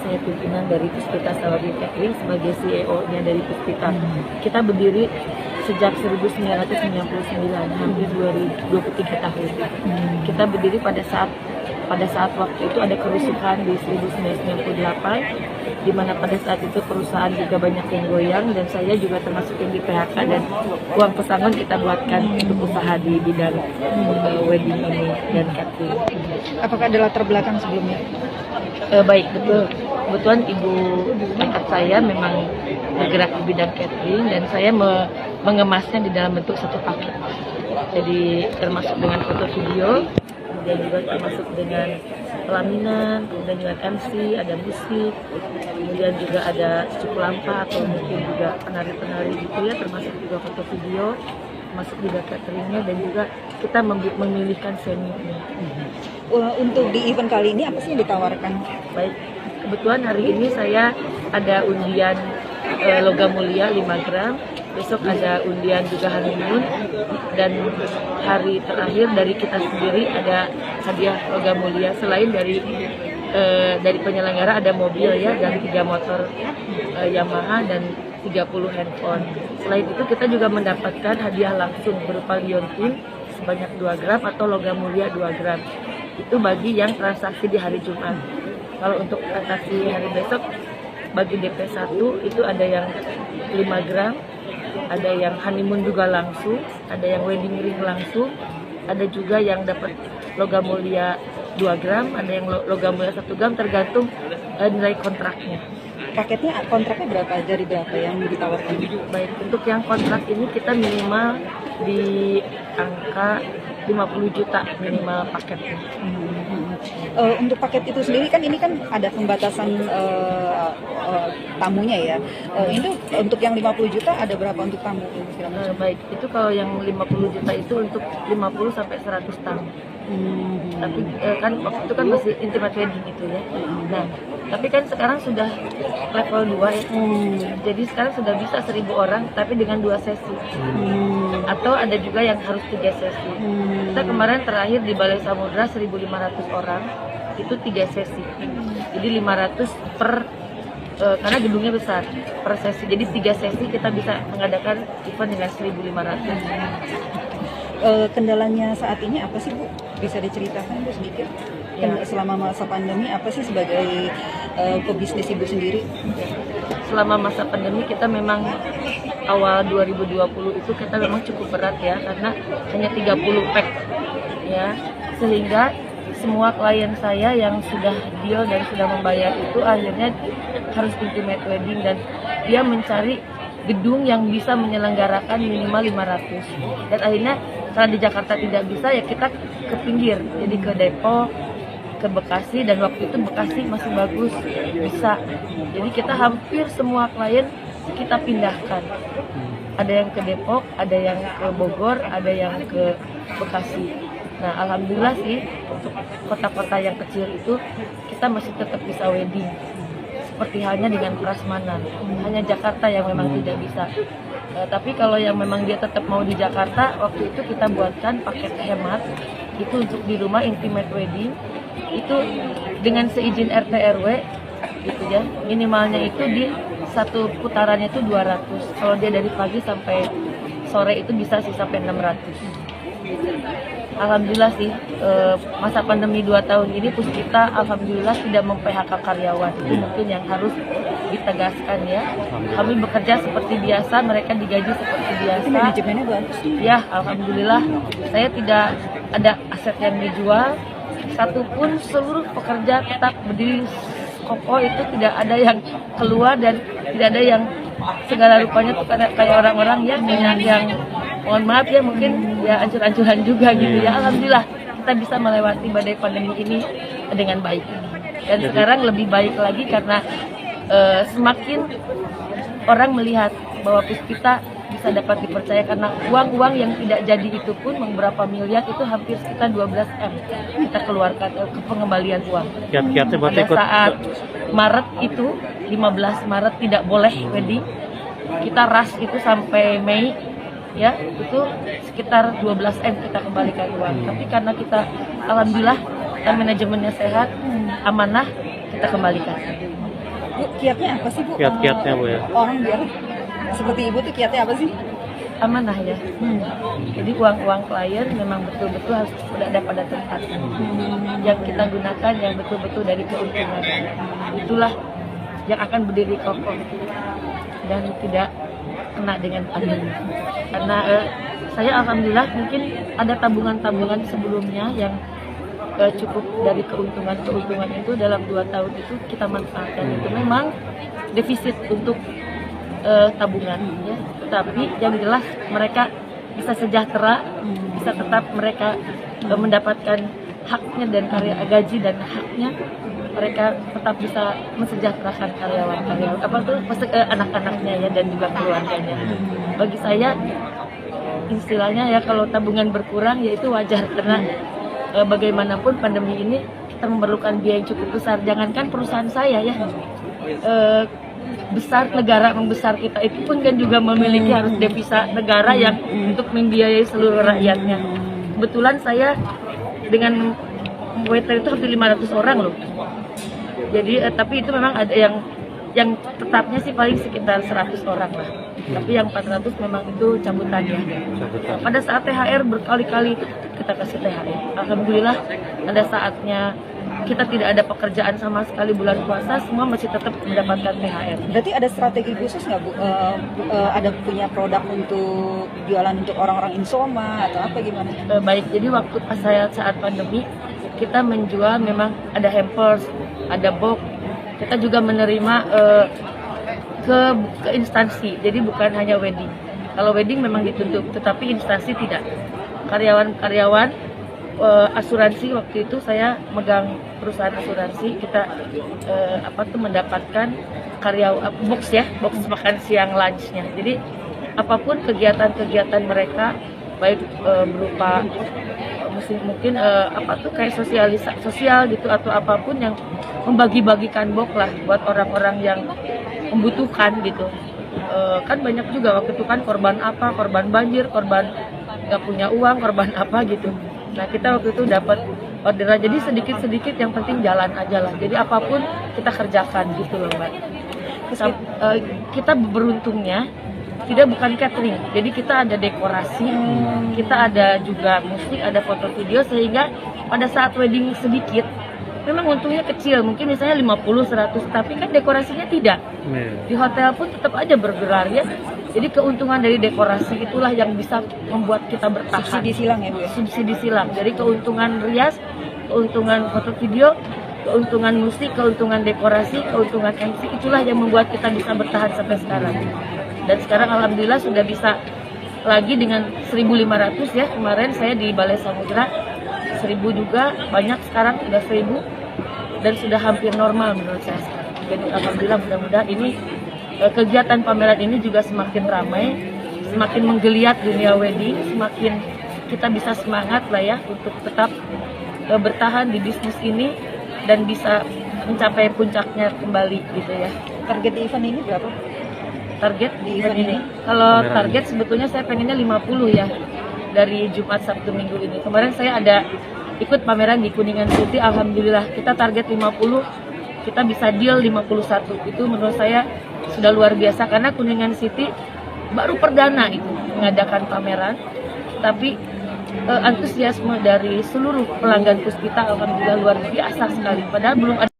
Saya pimpinan dari Puspita Sawadee Catering sebagai CEO-nya dari Puspita. Kita berdiri sejak 1999, hampir 23 tahun. Kita berdiri pada saat waktu itu ada kerusuhan di 1998, di mana pada saat itu perusahaan juga banyak yang goyang dan saya juga termasuk yang di PHK, dan uang pesangon kita buatkan untuk usaha di bidang wedding ini dan catering. Apakah ada latar belakang sebelumnya? Baik, betul. Kebetulan ibu angkat saya memang bergerak di bidang catering dan saya mengemasnya di dalam bentuk satu paket. Jadi termasuk dengan foto video, kemudian juga termasuk dengan pelaminan, kemudian juga MC, ada musik, kemudian juga ada cukup lampa atau mungkin juga penari-penari gitu ya, termasuk juga foto video, masuk juga cateringnya, dan juga kita memilihkan venue-nya. Untuk di event kali ini apa sih yang ditawarkan? Baik, kebetulan hari ini saya ada undian logam mulia 5 gram, besok ada undian juga honeymoon, dan hari terakhir dari kita sendiri ada hadiah logam mulia. Selain dari penyelenggara ada mobil ya, dan 3 motor Yamaha dan 30 handphone. Selain itu kita juga mendapatkan hadiah langsung berupa liontin sebanyak 2 gram atau logam mulia 2 gram. Itu bagi yang transaksi di hari Jumat. Kalau untuk transaksi hari besok, bagi DP1 itu ada yang 5 gram, ada yang honeymoon juga langsung, ada yang wedding ring langsung, ada juga yang dapat logam mulia 2 gram, ada yang logam mulia 1 gram, tergantung nilai kontraknya. Kontraknya berapa? Dari berapa yang ditawarkan? Baik, untuk yang kontrak ini kita minimal di angka 50 juta minimal paketnya. Untuk paket itu sendiri kan ini kan ada pembatasan tamunya ya. Itu untuk yang 50 juta ada berapa untuk tamu? Baik, itu kalau yang 50 juta itu untuk 50 sampai 100 tamu. Tapi kan waktu itu kan masih intimate wedding itu ya. Nah, tapi kan sekarang sudah level 2 ya. Jadi sekarang sudah bisa 1000 orang tapi dengan 2 sesi. Atau ada juga yang harus 3 sesi. Kita kemarin terakhir di Balai Samudra 1500 orang, itu 3 sesi. Jadi 500 per karena gedungnya besar per sesi. Jadi 3 sesi kita bisa mengadakan event dengan 1500. Kendalanya saat ini apa sih Bu? Bisa diceritakan Bu sedikit? Ya. Selama masa pandemi apa sih sebagai pebisnis Ibu sendiri? Selama masa pandemi kita memang awal 2020 itu kita memang cukup berat ya, karena hanya 30 pack ya, sehingga semua klien saya yang sudah deal dan sudah membayar itu akhirnya harus intimate wedding, dan dia mencari gedung yang bisa menyelenggarakan minimal 500. Dan akhirnya karena di Jakarta tidak bisa ya kita ke pinggir, jadi ke Depok, ke Bekasi, dan waktu itu Bekasi masih bagus bisa. Jadi kita hampir semua klien kita pindahkan. Ada yang ke Depok, ada yang ke Bogor, ada yang ke Bekasi. Nah, alhamdulillah sih untuk kota-kota yang kecil itu kita masih tetap bisa wedding. Seperti halnya dengan Prasmanan. Hanya Jakarta yang memang tidak bisa. Tapi kalau yang memang dia tetap mau di Jakarta, waktu itu kita buatkan paket hemat. Itu untuk di rumah intimate wedding. Itu dengan seizin RT RW gitu ya. Minimalnya itu di satu putarannya itu 200. Kalau dia dari pagi sampai sore itu bisa sih sampai 600. Alhamdulillah sih masa pandemi 2 tahun ini Puspita alhamdulillah tidak mem-PHK karyawan. Itu mungkin yang harus ditegaskan ya. Kami bekerja seperti biasa, mereka digaji seperti biasa. Manajemennya bagus. Ya, alhamdulillah saya tidak ada aset yang dijual satupun, seluruh pekerja tetap berdiri kokoh itu tidak ada yang keluar dan tidak ada yang segala rupanya tuh kayak orang-orang ya yang mohon maaf ya mungkin ya ancur-ancuran juga gitu ya. Alhamdulillah kita bisa melewati badai pandemi ini dengan baik dan sekarang lebih baik lagi karena semakin orang melihat bahwa Puspita bisa dapat dipercaya karena uang-uang yang tidak jadi itu pun beberapa miliar itu hampir sekitar 12 M kita keluarkan ke pengembalian uang. Kiat-kiatnya buat Pada ikut saat Maret itu 15 Maret tidak boleh wedding, kita ras itu sampai Mei ya itu sekitar 12 M kita kembalikan uang. Tapi karena kita alhamdulillah kita manajemennya sehat, amanah, kita kembalikan. Bu, kiatnya apa sih Bu? Kiat-kiatnya Bu ya. Orang biar seperti Ibu tuh kiatnya apa sih? Amanah ya. Jadi uang-uang klien memang betul-betul harus berada pada tempatnya. Yang kita gunakan yang betul-betul dari keuntungan. Itulah yang akan berdiri kokoh dan tidak kena dengan pandemi. Karena saya alhamdulillah mungkin ada tabungan-tabungan sebelumnya yang cukup dari keuntungan itu dalam 2 tahun itu kita manfaatkan. Itu memang defisit untuk tabungan ya. Tetapi yang jelas mereka bisa sejahtera, bisa tetap mereka mendapatkan haknya dan gaji dan haknya, mereka tetap bisa mensejahterakan anak-anaknya ya dan juga keluarganya. Bagi saya istilahnya ya kalau tabungan berkurang ya itu wajar karena bagaimanapun pandemi ini kita memerlukan biaya yang cukup besar. Jangankan perusahaan saya ya besar negara membesar kita itu pun kan juga memiliki harus devisa negara yang untuk membiayai seluruh rakyatnya. Kebetulan saya dengan waiter itu hampir 500 orang loh. Jadi tapi itu memang ada yang tetapnya sih paling sekitar 100 orang lah. Tapi yang 400 memang itu cabutannya. Pada saat THR berkali-kali kita kasih THR. Alhamdulillah pada saatnya kita tidak ada pekerjaan sama sekali bulan puasa, semua masih tetap mendapatkan THR. Berarti ada strategi khusus nggak Bu? Ada punya produk untuk jualan untuk orang-orang insoma atau apa gimana? Baik, jadi waktu pas saya saat pandemi kita menjual memang ada hampers, ada box. Kita juga menerima ke instansi, jadi bukan hanya wedding. Kalau wedding memang ditutup, tetapi instansi tidak. Karyawan-karyawan asuransi waktu itu saya megang perusahaan asuransi, kita mendapatkan box ya, box makan siang lunchnya. Jadi apapun kegiatan-kegiatan mereka baik berupa mungkin kayak sosial gitu atau apapun yang membagi-bagikan box lah buat orang-orang yang membutuhkan gitu. Kan banyak juga waktu itu kan korban banjir, korban nggak punya uang, korban apa gitu. Nah kita waktu itu dapat orderan, jadi sedikit-sedikit yang penting jalan aja lah. Jadi apapun kita kerjakan gitu loh Mbak. Kita beruntungnya bukan catering, jadi kita ada dekorasi, kita ada juga musik, ada foto video, sehingga pada saat wedding sedikit memang untungnya kecil, mungkin misalnya 50-100, tapi kan dekorasinya tidak. Di hotel pun tetap aja bergelar ya. Jadi keuntungan dari dekorasi itulah yang bisa membuat kita bertahan. Subsidi silang ya Bu? Subsidi silang. Jadi keuntungan rias, keuntungan foto video, keuntungan musik, keuntungan dekorasi, keuntungan MC, itulah yang membuat kita bisa bertahan sampai sekarang. Dan sekarang alhamdulillah sudah bisa lagi dengan 1.500 ya. Kemarin saya di Balai Samudra 1.000 juga, banyak sekarang sudah 1.000 dan sudah hampir normal menurut saya sekarang. Jadi alhamdulillah mudah-mudahan ini kegiatan pameran ini juga semakin ramai, semakin menggeliat dunia wedding, semakin kita bisa semangat lah ya untuk tetap bertahan di bisnis ini dan bisa mencapai puncaknya kembali gitu ya. Target event ini berapa? Target di event ini? Kalau target sebetulnya saya pengennya 50 ya dari Jumat Sabtu Minggu ini. Kemarin saya ada ikut pameran di Kuningan City, alhamdulillah kita target 50, kita bisa deal 51. Itu menurut saya sudah luar biasa karena Kuningan City baru perdana itu mengadakan pameran, tapi antusiasme dari seluruh pelanggan Puspita alhamdulillah luar biasa sekali. Padahal belum ada